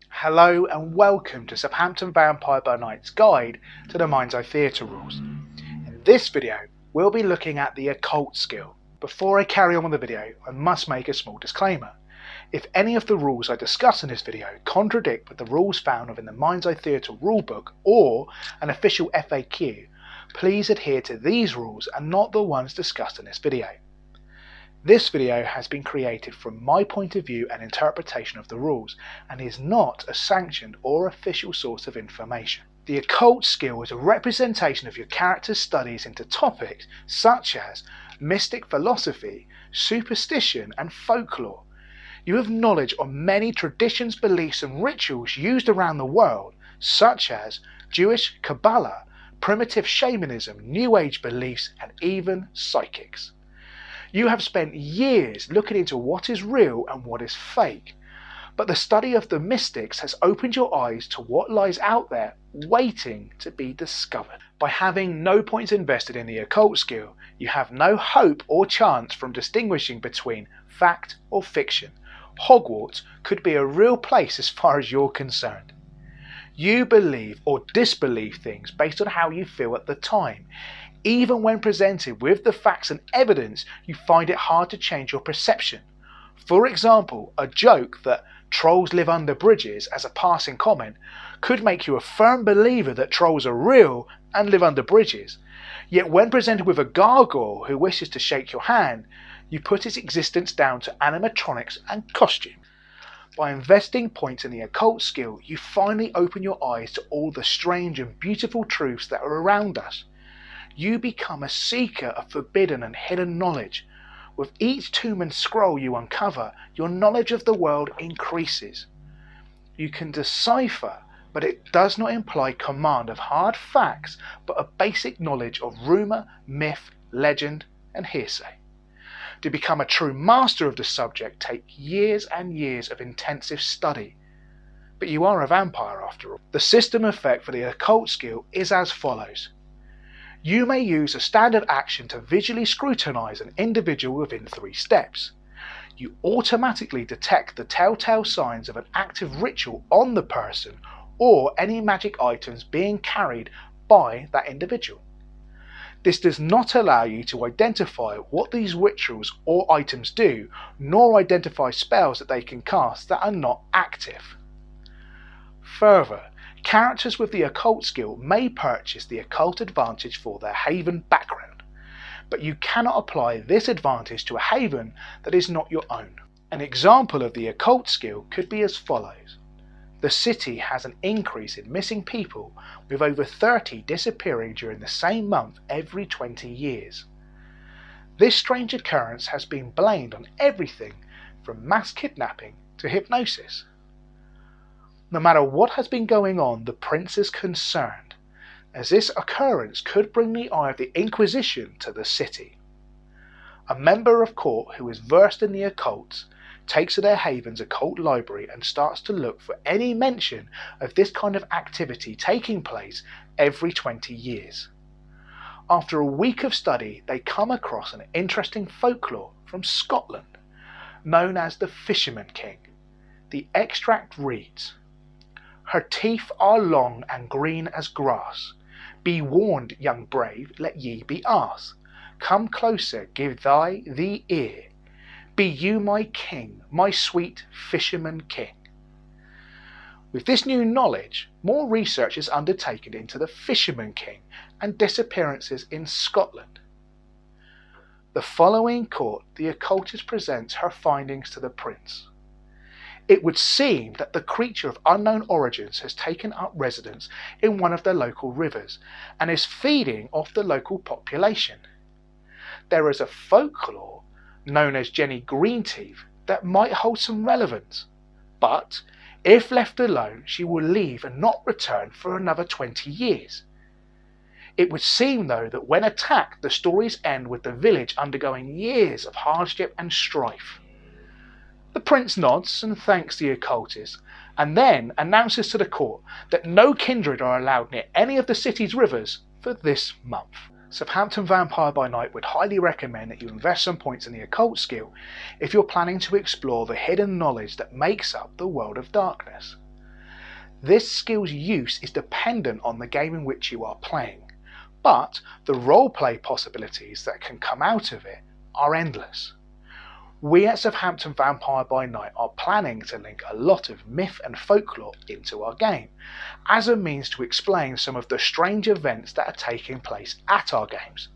Hello and welcome to Southampton Vampire By Night's guide to the Mind's Eye Theatre rules. In this video, we'll be looking at the Occult Skill. Before I carry on with the video, I must make a small disclaimer. If any of the rules I discuss in this video contradict with the rules found within the Mind's Eye Theatre rulebook or an official FAQ, please adhere to these rules and not the ones discussed in this video. This video has been created from my point of view and interpretation of the rules, and is not a sanctioned or official source of information. The Occult Skill is a representation of your character's studies into topics such as mystic philosophy, superstition, and folklore. You have knowledge of many traditions, beliefs, and rituals used around the world, such as Jewish Kabbalah, primitive shamanism, New Age beliefs, and even psychics. You have spent years looking into what is real and what is fake, but the study of the mystics has opened your eyes to what lies out there waiting to be discovered. By having no points invested in the Occult Skill, you have no hope or chance from distinguishing between fact or fiction. Hogwarts could be a real place as far as you're concerned. You believe or disbelieve things based on how you feel at the time. Even when presented with the facts and evidence, you find it hard to change your perception. For example, a joke that trolls live under bridges as a passing comment could make you a firm believer that trolls are real and live under bridges. Yet when presented with a gargoyle who wishes to shake your hand, you put its existence down to animatronics and costume. By investing points in the Occult Skill, you finally open your eyes to all the strange and beautiful truths that are around us. You become a seeker of forbidden and hidden knowledge. With each tomb and scroll you uncover, your knowledge of the world increases. You can decipher, but it does not imply command of hard facts, but a basic knowledge of rumour, myth, legend, and hearsay. To become a true master of the subject takes years and years of intensive study. But you are a vampire after all. The system effect for the Occult Skill is as follows. You may use a standard action to visually scrutinize an individual within 3 steps. You automatically detect the telltale signs of an active ritual on the person or any magic items being carried by that individual. This does not allow you to identify what these rituals or items do, nor identify spells that they can cast that are not active. Further, characters with the Occult Skill may purchase the occult advantage for their Haven background, but you cannot apply this advantage to a Haven that is not your own. An example of the Occult Skill could be as follows. The city has an increase in missing people, with over 30 disappearing during the same month every 20 years. This strange occurrence has been blamed on everything from mass kidnapping to hypnosis. No matter what has been going on, the prince is concerned, as this occurrence could bring the eye of the Inquisition to the city. A member of court who is versed in the occult takes to their Haven's occult library and starts to look for any mention of this kind of activity taking place every 20 years. After a week of study, they come across an interesting folklore from Scotland, known as the Fisherman King. The extract reads, "Her teeth are long and green as grass. Be warned, young brave, let ye be asked. Come closer, give thee ear. Be you my king, my sweet Fisherman King." With this new knowledge, more research is undertaken into the Fisherman King and disappearances in Scotland. The following court, the occultist presents her findings to the prince. It would seem that the creature of unknown origins has taken up residence in one of the local rivers and is feeding off the local population. There is a folklore known as Jenny Greenteeth that might hold some relevance, but if left alone she will leave and not return for another 20 years. It would seem though that when attacked the stories end with the village undergoing years of hardship and strife. The prince nods and thanks the occultist, and then announces to the court that no kindred are allowed near any of the city's rivers for this month. Southampton Vampire by Night would highly recommend that you invest some points in the occult skill if you're planning to explore the hidden knowledge that makes up the world of darkness. This skill's use is dependent on the game in which you are playing, but the roleplay possibilities that can come out of it are endless. We at Southampton Vampire by Night are planning to link a lot of myth and folklore into our game, as a means to explain some of the strange events that are taking place at our games.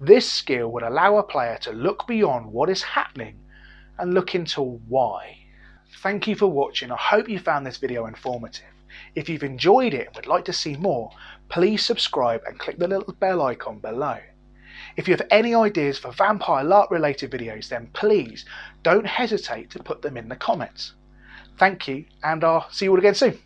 This skill would allow a player to look beyond what is happening and look into why. Thank you for watching. I hope you found this video informative. If you've enjoyed it and would like to see more, please subscribe and click the little bell icon below. If you have any ideas for vampire LARP related videos, then please don't hesitate to put them in the comments. Thank you, and I'll see you all again soon.